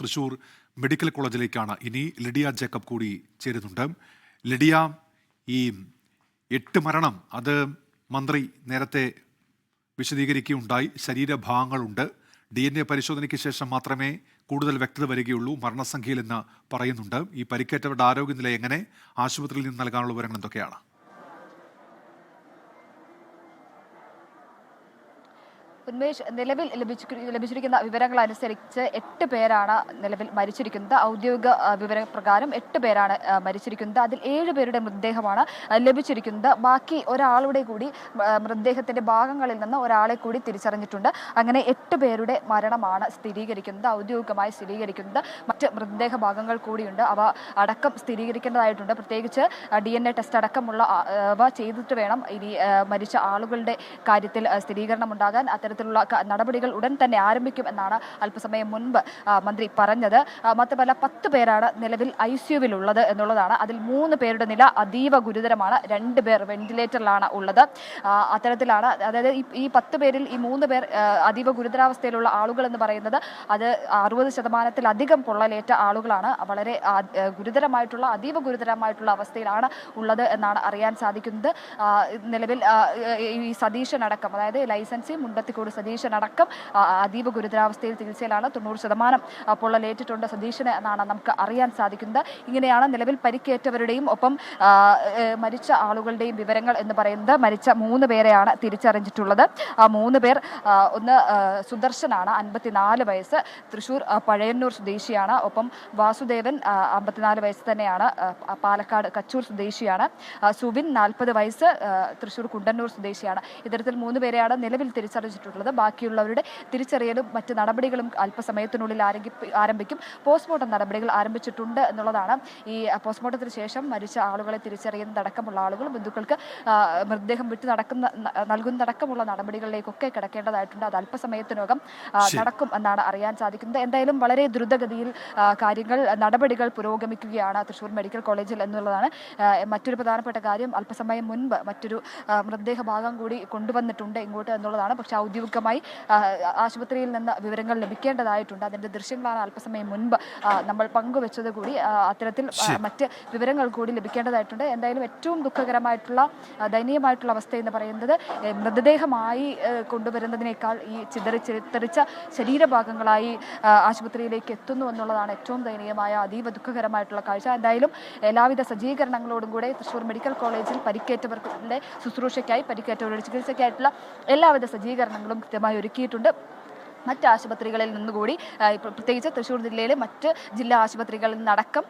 Thrissur medical കോളേജിലേക്കാണ് ഇനി Lydia Jacob കൂടി ചേരുന്നുണ്ട്. ലിഡിയ, ഈ 8 മരണം അത് മന്ത്രി നേരത്തെ വിശദീകരിക്കുകയുണ്ടായി. ശരീരഭാഗങ്ങളുണ്ട്. DNA പരിശോധനയ്ക്ക് ശേഷം മാത്രമേ കൂടുതൽ വ്യക്തത വരികയുള്ളൂ മരണസംഖ്യയിൽ എന്ന് പറയുന്നുണ്ട്. ഈ പരിക്കേറ്റവരുടെ ആരോഗ്യനില എങ്ങനെ, ആശുപത്രിയിൽ നിന്ന് നൽകാനുള്ള വിവരങ്ങൾ എന്തൊക്കെയാണ്? ഉന്മേഷ്, നിലവിൽ ലഭിച്ചിരിക്കുന്ന വിവരങ്ങൾ അനുസരിച്ച് 8 പേരാണ് നിലവിൽ മരിച്ചിരിക്കുന്നത്. ഔദ്യോഗിക വിവരപ്രകാരം 8 പേരാണ് മരിച്ചിരിക്കുന്നത്. അതിൽ 7 പേരുടെ മൃതദേഹമാണ് ലഭിച്ചിരിക്കുന്നത്. ബാക്കി ഒരാളുടെ കൂടി മൃതദേഹത്തിന്റെ ഭാഗങ്ങളിൽ നിന്ന് ഒരാളെ കൂടി തിരിച്ചറിഞ്ഞിട്ടുണ്ട്. അങ്ങനെ 8 പേരുടെ മരണമാണ് സ്ഥിരീകരിക്കുന്നത്, ഔദ്യോഗികമായി സ്ഥിരീകരിക്കുന്നത്. മറ്റ് മൃതദേഹ ഭാഗങ്ങൾ കൂടിയുണ്ട്, അവ അടക്കം സ്ഥിരീകരിക്കേണ്ടതായിട്ടുണ്ട്. പ്രത്യേകിച്ച് DNA ടെസ്റ്റ് അടക്കമുള്ളവ ചെയ്തിട്ട് വേണം ഇനി മരിച്ച ആളുകളുടെ കാര്യത്തിൽ സ്ഥിരീകരണം ഉണ്ടാകാൻ. അത്തരത്തിലുള്ള നടപടികൾ ഉടൻ തന്നെ ആരംഭിക്കും എന്നാണ് അല്പസമയം മുൻപ് മന്ത്രി പറഞ്ഞത്. മാത്രമല്ല 10 പേരാണ് നിലവിൽ ICUവിൽ ഉള്ളത് എന്നുള്ളതാണ്. അതിൽ 3 പേരുടെ നില അതീവ ഗുരുതരമാണ്. 2 പേർ വെന്റിലേറ്ററിലാണ് ഉള്ളത്. അത്തരത്തിലാണ്, അതായത് ഈ 10 പേരിൽ ഈ 3 പേർ അതീവ ഗുരുതരാവസ്ഥയിലുള്ള ആളുകൾ എന്ന് പറയുന്നത് അത് 60%-ലധികം പൊള്ളലേറ്റ ആളുകളാണ്. വളരെ ഗുരുതരമായിട്ടുള്ള അതീവ ഗുരുതരമായിട്ടുള്ള അവസ്ഥയിലാണ് ഉള്ളത് എന്നാണ് അറിയാൻ സാധിക്കുന്നത്. നിലവിൽ ഈ സതീശനടക്കം, അതായത് ലൈസൻസി മുണ്ടത്തിക്കോട് സതീശനടക്കം അതീവ ഗുരുതരാവസ്ഥയിൽ ചികിത്സയിലാണ്. 90% പൊള്ളലേറ്റിട്ടുണ്ട് സതീശന് എന്നാണ് നമുക്ക് അറിയാൻ സാധിക്കുന്നത്. ഇങ്ങനെയാണ് നിലവിൽ പരിക്കേറ്റവരുടെയും ഒപ്പം മരിച്ച ആളുകളുടെയും വിവരങ്ങൾ എന്ന് പറയുന്നത്. മരിച്ച 3 പേരെയാണ് തിരിച്ചറിഞ്ഞിട്ടുള്ളത്. ആ 3 പേർ, ഒന്ന് സുദർശനാണ്, 54 വയസ്സ്, തൃശൂർ പഴയന്നൂർ സ്വദേശിയാണ്. ഒപ്പം വാസുദേവൻ 54 വയസ്സ് തന്നെയാണ്, പാലക്കാട് കച്ചൂർ സ്വദേശിയാണ്. സുവിൻ 40 വയസ്സ്, തൃശൂർ കുണ്ടന്നൂർ സ്വദേശിയാണ്. ഇത്തരത്തിൽ 3 പേരെയാണ് നിലവിൽ തിരിച്ചറിഞ്ഞിട്ടുള്ളത്. ബാക്കിയുള്ളവരുടെ തിരിച്ചറിയലും മറ്റ് നടപടികളും അല്പസമയത്തിനുള്ളിൽ ആരംഭിക്കും. പോസ്റ്റ്മോർട്ടം നടപടികൾ ആരംഭിച്ചിട്ടുണ്ട് എന്നുള്ളതാണ്. ഈ പോസ്റ്റ്മോർട്ടത്തിന് ശേഷം മരിച്ച ആളുകളെ തിരിച്ചറിയുന്നതടക്കമുള്ള ആളുകൾ ബന്ധുക്കൾക്ക് മൃതദേഹം വിട്ടു നൽകുന്നതടക്കമുള്ള നടപടികളിലേക്കൊക്കെ കിടക്കേണ്ടതായിട്ടുണ്ട്. അത് അല്പസമയത്തിനകം നടക്കും എന്നാണ് അറിയാൻ സാധിക്കുന്നത്. എന്തായാലും വളരെ ദ്രുതഗതിയിൽ നടപടികൾ പുരോഗമിക്കുകയാണ് തൃശൂർ മെഡിക്കൽ കോളേജിൽ എന്നുള്ളതാണ്. മറ്റൊരു പ്രധാനപ്പെട്ട കാര്യം, അല്പസമയം മുൻപ് മറ്റൊരു മൃതദേഹ ഭാഗം കൂടി കൊണ്ടുവന്നിട്ടുണ്ട് ഇങ്ങോട്ട് എന്നുള്ളതാണ്. പക്ഷേ ഔദ്യോഗികമായി ആശുപത്രിയിൽ നിന്ന് വിവരങ്ങൾ ലഭിക്കേണ്ടതായിട്ടുണ്ട്. അതിന്റെ ദൃശ്യങ്ങളാണ് അല്പസമയം മുൻപ് നമ്മൾ പങ്കുവെച്ചത് കൂടി. അത്തരത്തിൽ മറ്റ് വിവരങ്ങൾ കൂടി ലഭിക്കേണ്ടതായിട്ടുണ്ട്. എന്തായാലും ഏറ്റവും ദുഃഖകരമായിട്ടുള്ള ദയനീയമായിട്ടുള്ള അവസ്ഥ എന്ന് പറയുന്നത് മൃതദേഹമായി കൊണ്ടുവരുന്നതിനേക്കാൾ ഈ ചിതറിച്ച ശരീരഭാഗങ്ങളായി ആശുപത്രിയിലേക്ക് എത്തുന്നു എന്നുള്ളതാണ് ഏറ്റവും ദയനീയമായ അതീവ ദുഃഖകരമായിട്ടുള്ള കാഴ്ച. എന്തായാലും എല്ലാവിധ സജ്ജീകരണങ്ങളോടും കൂടെ തൃശൂർ മെഡിക്കൽ കോളേജിൽ പരിക്കേറ്റവരുടെ ശുശ്രൂഷയ്ക്കായി, പരിക്കേറ്റവരുടെ ചികിത്സയ്ക്കായിട്ടുള്ള എല്ലാവിധ സജ്ജീകരണങ്ങളും കൃത്യമായി ഒരുക്കിയിട്ടുണ്ട്. മറ്റ് ആശുപത്രികളിൽ നിന്നുകൂടി, പ്രത്യേകിച്ച് തൃശ്ശൂർ ജില്ലയിലെ മറ്റ് ജില്ലാ ആശുപത്രികളിൽ നിന്നടക്കം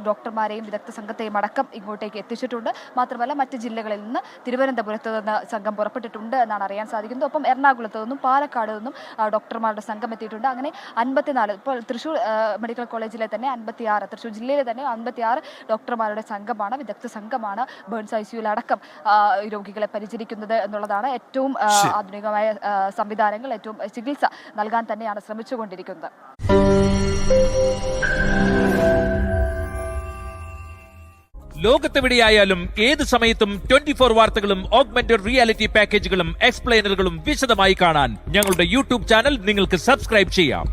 ഡോക്ടർമാരെയും വിദഗ്ധ സംഘത്തെയും അടക്കം ഇങ്ങോട്ടേക്ക് എത്തിച്ചിട്ടുണ്ട്. മാത്രമല്ല മറ്റ് ജില്ലകളിൽ നിന്ന്, തിരുവനന്തപുരത്ത് നിന്ന് സംഘം പുറപ്പെട്ടിട്ടുണ്ട് എന്നാണ് അറിയാൻ സാധിക്കുന്നത്. ഒപ്പം എറണാകുളത്ത് നിന്നും പാലക്കാട് നിന്നും ഡോക്ടർമാരുടെ സംഘം എത്തിയിട്ടുണ്ട്. അങ്ങനെ 54, ഇപ്പോൾ തൃശ്ശൂർ മെഡിക്കൽ കോളേജിലെ തന്നെ 56, തൃശ്ശൂർ ജില്ലയിലെ തന്നെ 56 ഡോക്ടർമാരുടെ സംഘമാണ്, വിദഗ്ധ സംഘമാണ് ബേൺസ് ICUവിൽ അടക്കം രോഗികളെ പരിചരിക്കുന്നത് എന്നുള്ളതാണ്. ഏറ്റവും ആധുനികമായ സംവിധാനങ്ങൾ, ഏറ്റവും ചികിത്സ നൽകാൻ തന്നെയാണ് ശ്രമിച്ചുകൊണ്ടിരിക്കുന്നത്. ലോകത്തെവിടെയായാലും ഏത് സമയത്തും 24 വാർത്തകളും ഓഗ്മെന്റഡ് റിയാലിറ്റി പാക്കേജുകളും എക്സ്പ്ലെയിനറുകളും വിശദമായി കാണാൻ ഞങ്ങളുടെ YouTube ചാനൽ നിങ്ങൾക്ക് സബ്സ്ക്രൈബ് ചെയ്യാം.